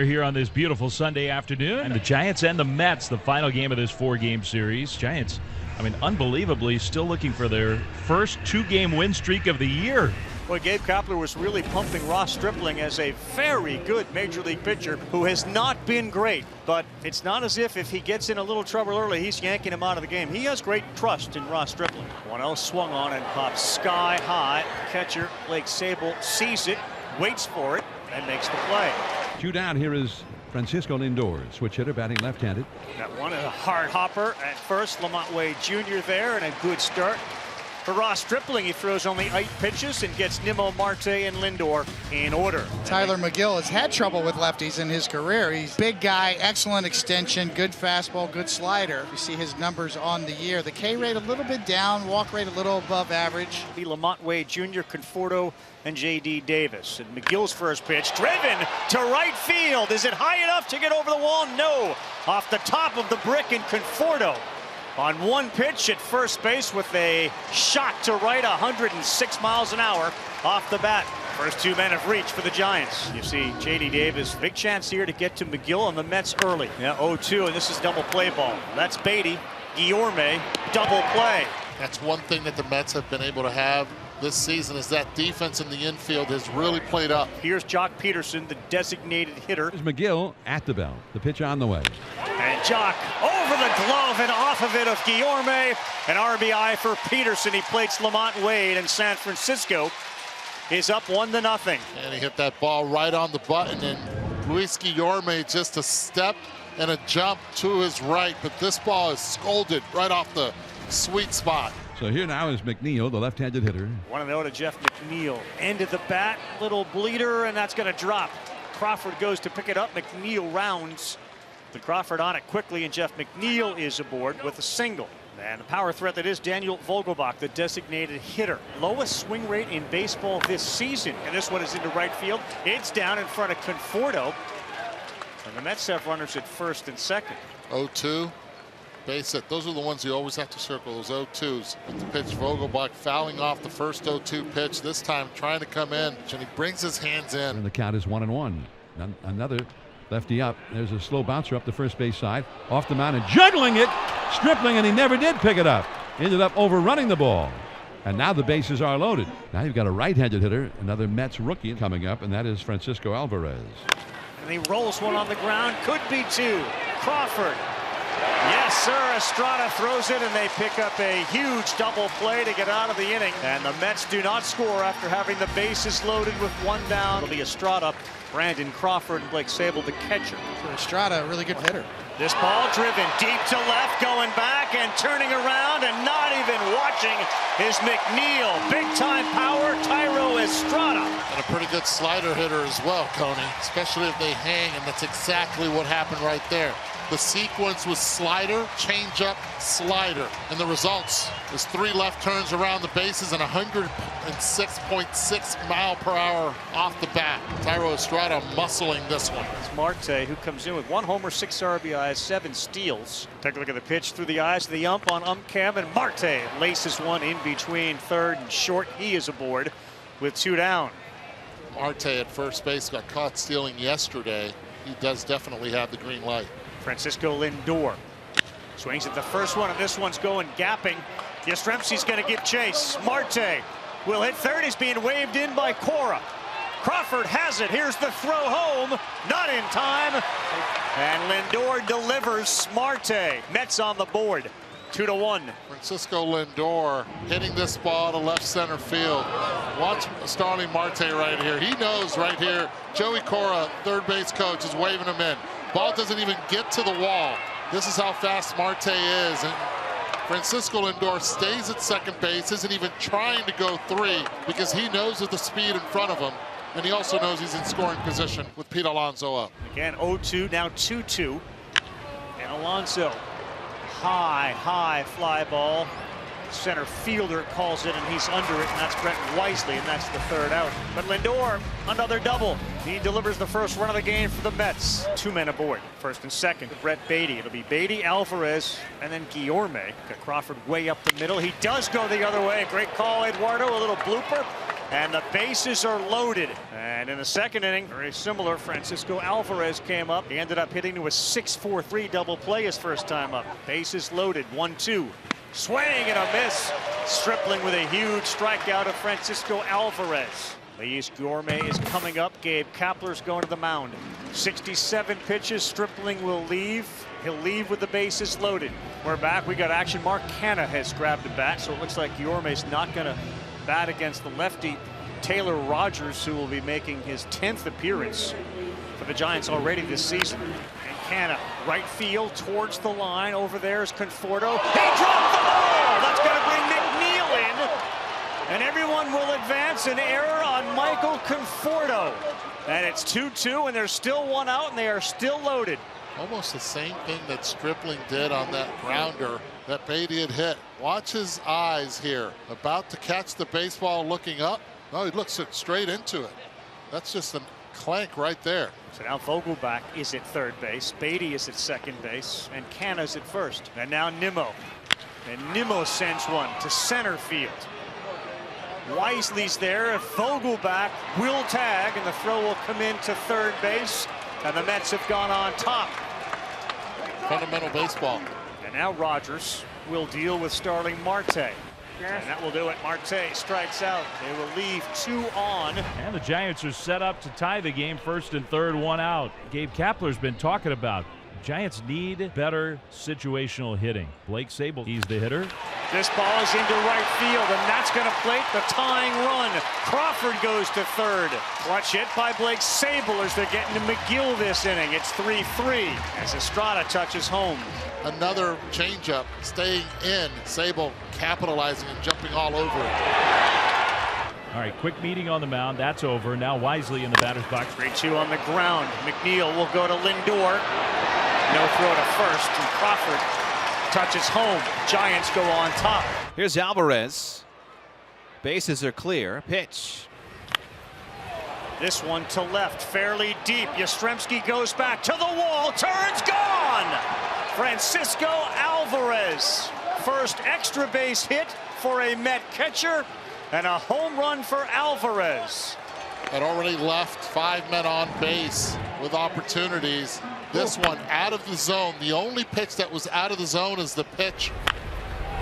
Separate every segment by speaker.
Speaker 1: Here on this beautiful Sunday afternoon, and the Giants and the Mets, the final game of this 4-game series. Giants, unbelievably still looking for their first 2-game win streak of the year.
Speaker 2: Well, Gabe Kapler was really pumping Ross Stripling as a very good major league pitcher who has not been great, but it's not as if he gets in a little trouble early, he's yanking him out of the game. He has great trust in Ross Stripling. 1-0 swung on and pops sky high. Catcher Blake Sabol sees it, waits for it, and makes the play.
Speaker 3: 2 down. Here is Francisco Lindor, switch hitter, batting left-handed.
Speaker 2: That one is a hard hopper at first. Lamont Wade Jr. there, and a good start for Ross Stripling. He throws only 8 pitches and gets Nimmo, Marte, and Lindor in order.
Speaker 4: Tyler McGill has had trouble with lefties in his career. He's a big guy, excellent extension, good fastball, good slider. You see his numbers on the year. The K rate a little bit down, walk rate a little above average.
Speaker 2: Lamont Wade Jr., Conforto, and J.D. Davis. And McGill's first pitch, driven to right field. Is it high enough to get over the wall? No. Off the top of the brick, and Conforto on one pitch at first base with a shot to right, 106 miles an hour off the bat. First 2 men have reached for the Giants. You see J.D. Davis, big chance here to get to McGill on the Mets early. Yeah, 0-2, and this is double play ball. That's Beatty, Guillorme, double play.
Speaker 5: That's one thing that the Mets have been able to have this season, is that defense in the infield has really played up.
Speaker 2: Here's Jock Peterson, the designated hitter.
Speaker 3: Here's McGill at the belt. The pitch on the way.
Speaker 2: And Jock over the glove and off of it of Guillorme. An RBI for Peterson. He plates Lamont Wade, and San Francisco is up 1-0.
Speaker 5: And he hit that ball right on the button, and Luis Guillorme just a step and a jump to his right, but this ball is scolded right off the sweet spot.
Speaker 3: So here now is McNeil, the left-handed hitter.
Speaker 2: 1-0 to Jeff McNeil. End of the bat, little bleeder, and that's going to drop. Crawford goes to pick it up. McNeil rounds the Crawford on it quickly, and Jeff McNeil is aboard with a single. And the power threat that is Daniel Vogelbach, the designated hitter. Lowest swing rate in baseball this season. And this one is into right field. It's down in front of Conforto. And the Mets have runners at first and second.
Speaker 5: 0-2. Base hit. Those are the ones you always have to circle, those 0-2s. With the pitch, Vogelbach fouling off the first 0-2 pitch, this time trying to come in, and he brings his hands in.
Speaker 3: And the count is 1-1. Another lefty up. There's a slow bouncer up the first base side. Off the mound and juggling it. Stripling, and he never did pick it up. Ended up overrunning the ball. And now the bases are loaded. Now you've got a right-handed hitter, another Mets rookie coming up, and that is Francisco Alvarez.
Speaker 2: And he rolls one on the ground. Could be 2. Crawford. Yes, sir. Estrada throws it, and they pick up a huge double play to get out of the inning. And the Mets do not score after having the bases loaded with 1 down. It'll be Estrada, Brandon Crawford, and Blake Sabol, the catcher.
Speaker 4: Estrada, a really good hitter.
Speaker 2: This ball driven deep to left, going back and turning around, and not even watching is McNeil. Big-time power, Tyro Estrada.
Speaker 5: And a pretty good slider hitter as well, Coney, especially if they hang, and that's exactly what happened right there. The sequence was slider, changeup, slider. And the results is 3 left turns around the bases and 106.6 mile per hour off the bat. Tyro Estrada muscling this one.
Speaker 2: It's Marte, who comes in with 1 homer, 6 RBIs, 7 steals. Take a look at the pitch through the eyes of the ump on Cam, and Marte laces one in between third and short. He is aboard with 2 down.
Speaker 5: Marte at first base got caught stealing yesterday. He does definitely have the green light.
Speaker 2: Francisco Lindor swings at the first one, and this one's going gapping. Yastrzemski's going to give chase. Marte will hit third. He's being waved in by Cora. Crawford has it. Here's the throw home. Not in time. And Lindor delivers. Marte. Mets on the board. 2-1.
Speaker 5: Francisco Lindor hitting this ball to left center field. Watch Starling Marte right here. He knows right here. Joey Cora, third base coach, is waving him in. Ball doesn't even get to the wall. This is how fast Marte is. And Francisco Lindor stays at second base, isn't even trying to go 3 because he knows of the speed in front of him. And he also knows he's in scoring position with Pete Alonso up.
Speaker 2: Again, 0-2, now 2-2. And Alonso, high fly ball. Center fielder calls it, and he's under it, and that's Brent Wisely, and that's the 3rd out. But Lindor, another double. He delivers the first run of the game for the Mets. 2 men aboard, first and second. Brett Beatty. It'll be Beatty, Alvarez, and then Guillorme. Got Crawford way up the middle. He does go the other way. Great call, Eduardo. A little blooper. And the bases are loaded. And in the second inning, very similar, Francisco Alvarez came up. He ended up hitting to a 6-4-3 double play his first time up. Bases loaded, 1-2. Swing and a miss. Stripling with a huge strikeout of Francisco Alvarez. Luis Gourmet is coming up. Gabe Kapler's going to the mound. 67 pitches. Stripling will leave. He'll leave with the bases loaded. We're back. We got action. Mark Canha has grabbed the bat, so it looks like Gourmet's not going to bat against the lefty Taylor Rogers, who will be making his 10th appearance for the Giants already this season. And Canha, right field towards the line. Over there is Conforto. He dropped the ball. That's going to bring McNeil in. And everyone will advance. An error on Michael Conforto. And it's 2-2, and there's still one out, and they are still loaded.
Speaker 5: Almost the same thing that Stripling did on that grounder that Beatty had hit. Watch his eyes here. About to catch the baseball, looking up. No, he looks straight into it. That's just a clank right there.
Speaker 2: So now Vogelbach is at third base. Beatty is at second base. And Canha's at first. And now Nimmo. And Nimmo sends one to center field. Wisely's there. Vogelbach will tag, and the throw will come into third base. And the Mets have gone on top.
Speaker 5: Fundamental baseball.
Speaker 2: And now Rogers will deal with Starling Marte. And that will do it. Marte strikes out. They will leave 2 on.
Speaker 1: And the Giants are set up to tie the game, first and third, 1 out. Gabe Kapler's been talking about Giants need better situational hitting. Blake Sabol, he's the hitter.
Speaker 2: This ball is into right field, and that's going to plate the tying run. Crawford goes to third. Clutch hit by Blake Sabol as they're getting to McGill this inning. It's 3-3 as Estrada touches home.
Speaker 5: Another changeup staying in. Sabol capitalizing and jumping all over it.
Speaker 1: All right, quick meeting on the mound. That's over. Now Wisely in the batter's box.
Speaker 2: 3-2 on the ground. McNeil will go to Lindor. No throw to first, and Crawford touches home. Giants go on top.
Speaker 6: Here's Alvarez. Bases are clear. Pitch.
Speaker 2: This one to left, fairly deep. Yastrzemski goes back to the wall. Turns, gone! Francisco Alvarez. First extra base hit for a Met catcher, and a home run for Alvarez.
Speaker 5: Had already left 5 men on base with opportunities. This one out of the zone. The only pitch that was out of the zone is the pitch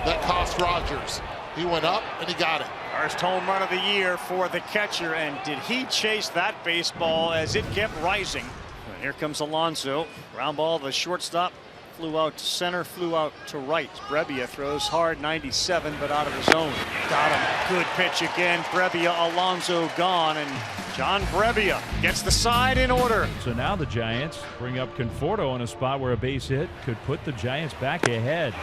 Speaker 5: that cost Rogers. He went up and he got it.
Speaker 2: First home run of the year for the catcher, and did he chase that baseball as it kept rising. And here comes Alonso. Ground ball to the shortstop. Flew out to center, flew out to right. Brebbia throws hard, 97, but out of the zone. Got him. Good pitch again. Brebbia, Alonso gone, and John Brebbia gets the side in order.
Speaker 1: So now the Giants bring up Conforto in a spot where a base hit could put the Giants back ahead.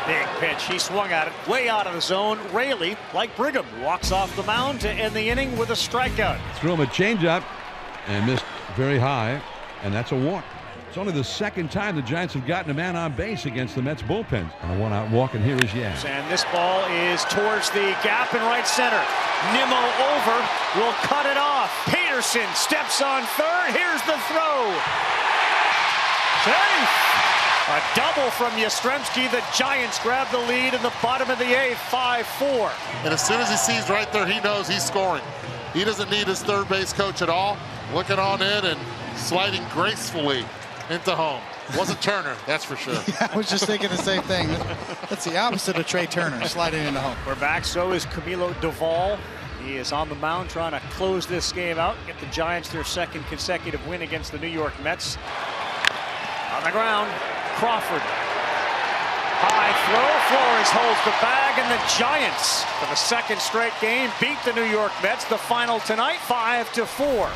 Speaker 2: Big pitch. He swung at it way out of the zone. Raley, like Brigham, walks off the mound to end the inning with a strikeout.
Speaker 3: Threw him a changeup and missed very high, and that's a walk. It's only the second time the Giants have gotten a man on base against the Mets bullpen. And a one-out walk, and here is Yaz.
Speaker 2: And this ball is towards the gap in right center. Nimmo over, will cut it off. Peterson steps on third. Here's the throw. Safe. A double from Yastrzemski. The Giants grab the lead in the bottom of the 8th, 5-4.
Speaker 5: And as soon as he sees right there, he knows he's scoring. He doesn't need his third base coach at all. Looking on in and sliding gracefully into home. Wasn't Turner, that's for sure.
Speaker 4: Yeah, I was just thinking the same thing. That's the opposite of Trey Turner, sliding into home.
Speaker 2: We're back. So is Camilo Doval. He is on the mound trying to close this game out, get the Giants their second consecutive win against the New York Mets. On the ground, Crawford. High throw. Flores holds the bag, and the Giants, for the second straight game, beat the New York Mets. The final tonight, 5-4.